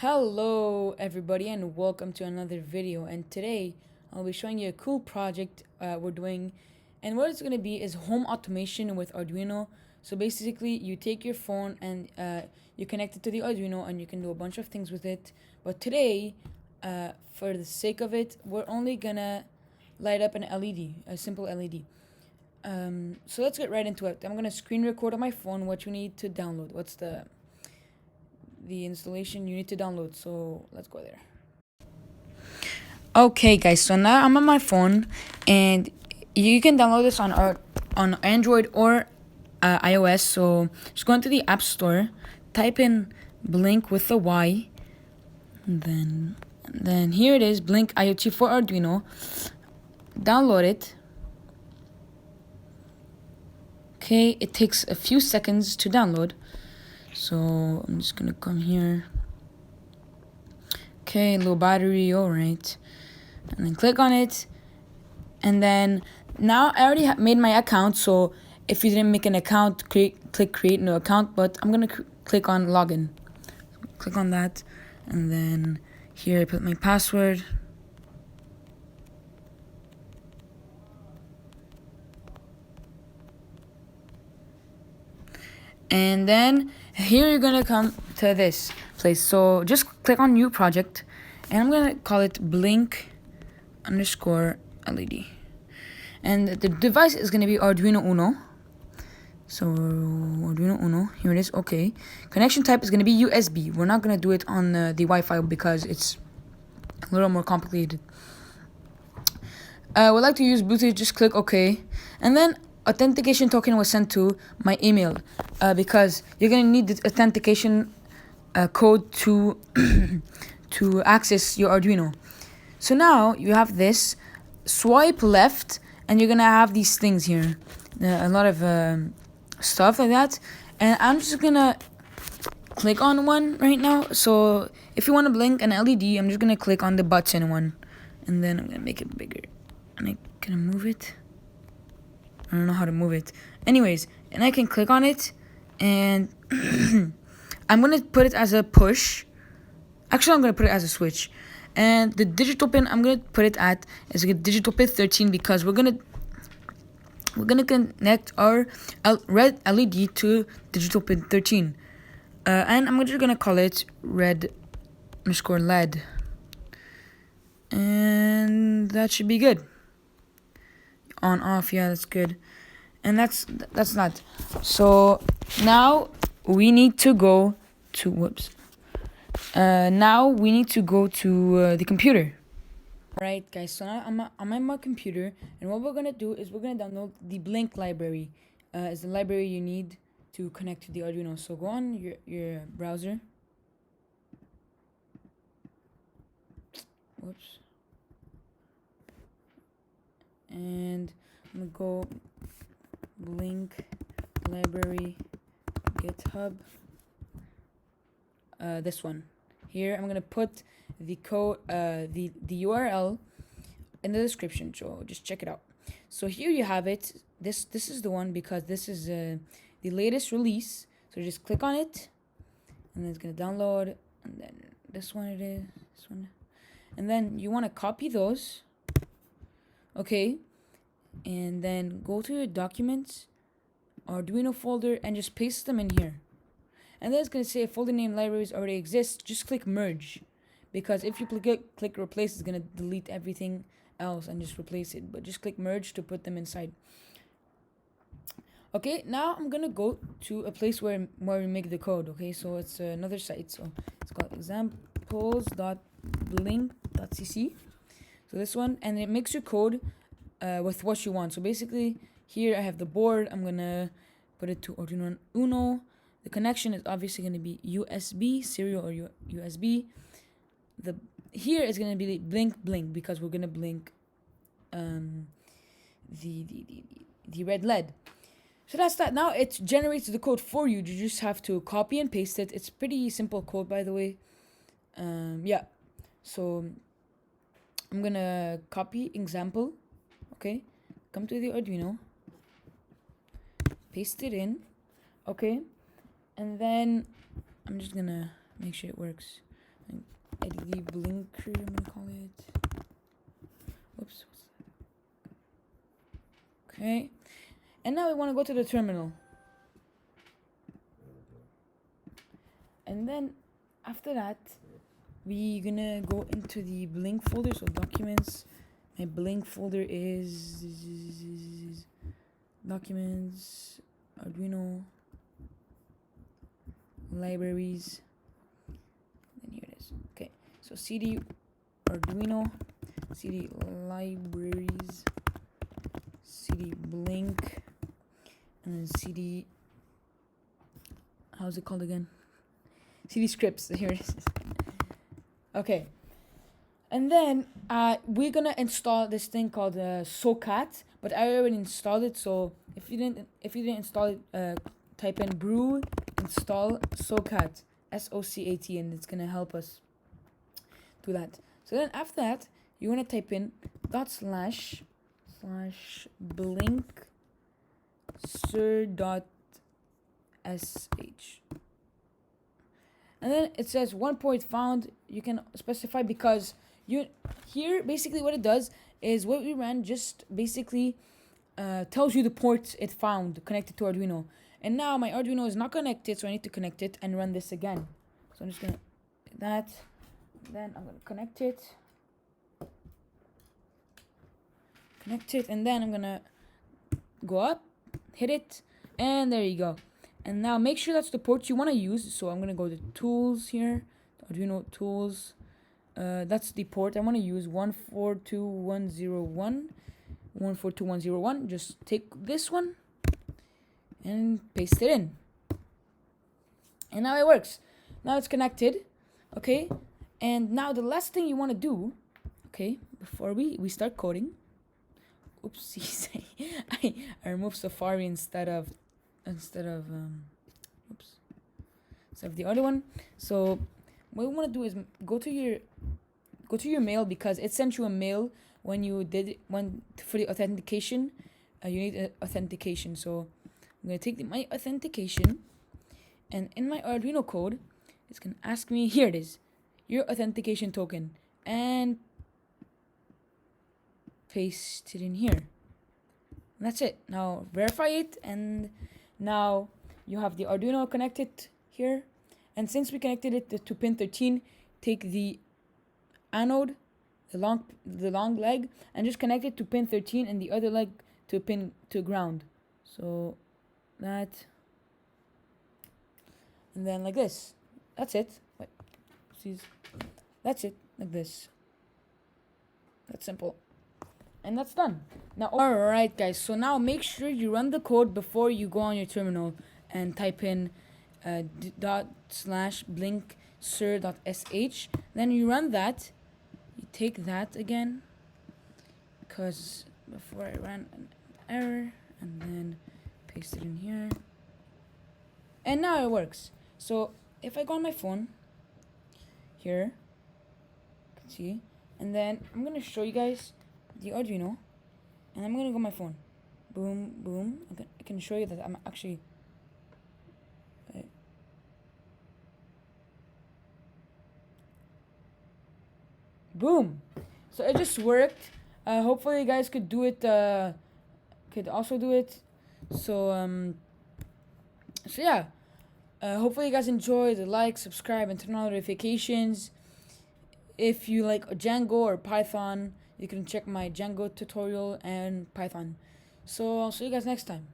Hello everybody and welcome to another video, and today I'll be showing you a cool project we're doing, and what it's going to be is home automation with Arduino. So basically you take your phone and you connect it to the Arduino and you can do a bunch of things with it, but today for the sake of it we're only gonna light up an LED, a simple LED. So let's get right into it. I'm gonna screen record on my phone what you need to download. What's the installation you need to download, so let's go there. Okay guys, so now I'm on my phone and you can download this on Android or iOS. So just go into the App Store, type in Blink with the Y, and then here it is, Blink IoT for Arduino. Download it. Okay, it takes a few seconds to download, so I'm just gonna come here. Okay, low battery, alright. And then click on it. And then now I already made my account, so if you didn't make an account, click create new account, but I'm gonna click on login. Click on that, and then here I put my password. And then here you're gonna come to this place. So just click on new project, and I'm gonna call it Blink _ LED. And the device is gonna be Arduino Uno. So Arduino Uno, here it is. Okay, connection type is gonna be USB. We're not gonna do it on the Wi-Fi because it's a little more complicated. Would like to use Bluetooth, just click OK. And then authentication token was sent to my email because you're gonna need the authentication code to to access your Arduino. So now you have this. Swipe left and you're gonna have these things here, a lot of stuff like that, and I'm just gonna click on one right now. So if you want to blink an LED, I'm just gonna click on the button one, and then I'm gonna make it bigger, and I can move it. I don't know how to move it. Anyways, and I can click on it, and I'm gonna put it as a push. Actually, I'm gonna put it as a switch. And the digital pin I'm gonna put it at is a digital pin 13 because we're gonna connect our red LED to digital pin 13. And I'm just gonna call it red _ LED. And that should be good. On off, yeah, that's good. And that's not. So now we need to go to now we need to go to the computer. Alright guys, so now I'm on my computer, and what we're gonna do is we're gonna download the Blink library. Is the library you need to connect to the Arduino. So go on your browser. Whoops. And I'm gonna go Blink library GitHub. This one here. I'm gonna put the code, the URL in the description, so just check it out. So here you have it. This is the one because this is the latest release. So just click on it, and then it's gonna download. And then this one it is. This one, and then you want to copy those. Okay, and then go to your documents, Arduino folder, and just paste them in here. And then it's going to say folder name libraries already exist. Just click merge, because if you click replace, it's going to delete everything else and just replace it. But just click merge to put them inside. Okay, now I'm going to go to a place where we make the code. Okay, so it's another site. So it's called examples.blink.cc. So this one, and it makes your code with what you want. So basically, here I have the board. I'm going to put it to Arduino Uno. The connection is obviously going to be USB, serial or USB. Here is going to be blink because we're going to blink the red LED. So that's that. Now it generates the code for you. You just have to copy and paste it. It's pretty simple code, by the way. Yeah. So I'm going to copy example. Okay. Come to the Arduino. Paste it in. Okay. And then I'm just gonna make sure it works. LED blinker, I'm gonna call it. Whoops. Okay. And now we want to go to the terminal. And then after that, we're gonna go into the Blink folder. So documents. My Blink folder is documents, Arduino, libraries. And here it is. Okay. So CD Arduino, CD libraries, CD Blink, and then CD. How's it called again? CD scripts. Here it is. Okay. And then we're gonna install this thing called SoCat, but I already installed it. So if you didn't install it, type in brew install SoCat, SOCAT, and it's gonna help us do that. So then after that, you wanna type in // blink sir.sh. And then it says 1 port found. You can specify because here basically what it does is what we ran just basically tells you the ports it found connected to Arduino. And now my Arduino is not connected, so I need to connect it and run this again. So I'm just gonna do that. Then I'm gonna connect it, and then I'm gonna go up, hit it, and there you go. And now make sure that's the port you want to use. So I'm gonna go to tools here, Arduino tools. That's the port I want to use, 142101. 142101. Just take this one and paste it in. And now it works. Now it's connected. Okay. And now the last thing you want to do, okay, before we start coding. Oopsies. I removed Safari instead of the other one. So what we want to do is go to your mail, because it sent you a mail when you for the authentication. You need authentication. So I'm gonna take my authentication, and in my Arduino code, it's gonna ask me, here it is, your authentication token, and paste it in here. And that's it. Now verify it, and now you have the Arduino connected here. And since we connected it to pin 13, take the anode, the long leg, and just connect it to pin 13, and the other leg to ground. So that, and then like this. That's it. Wait, see, that's it, like this. That's simple. And that's done. Now, alright guys, so now make sure you run the code before you go on your terminal and type in /blink sir.sh. Then you run that. You take that again, because before I ran an error, and then paste it in here. And now it works. So if I go on my phone here, you can see, and then I'm gonna show you guys the Arduino, and I'm gonna go on my phone. Boom, boom. I can show you that I'm actually boom. So it just worked. Hopefully you guys could do it. Could also do it. So so yeah. Hopefully you guys enjoyed. Like, subscribe, and turn on notifications. If you like Django or Python, you can check my Django tutorial and Python. So I'll see you guys next time.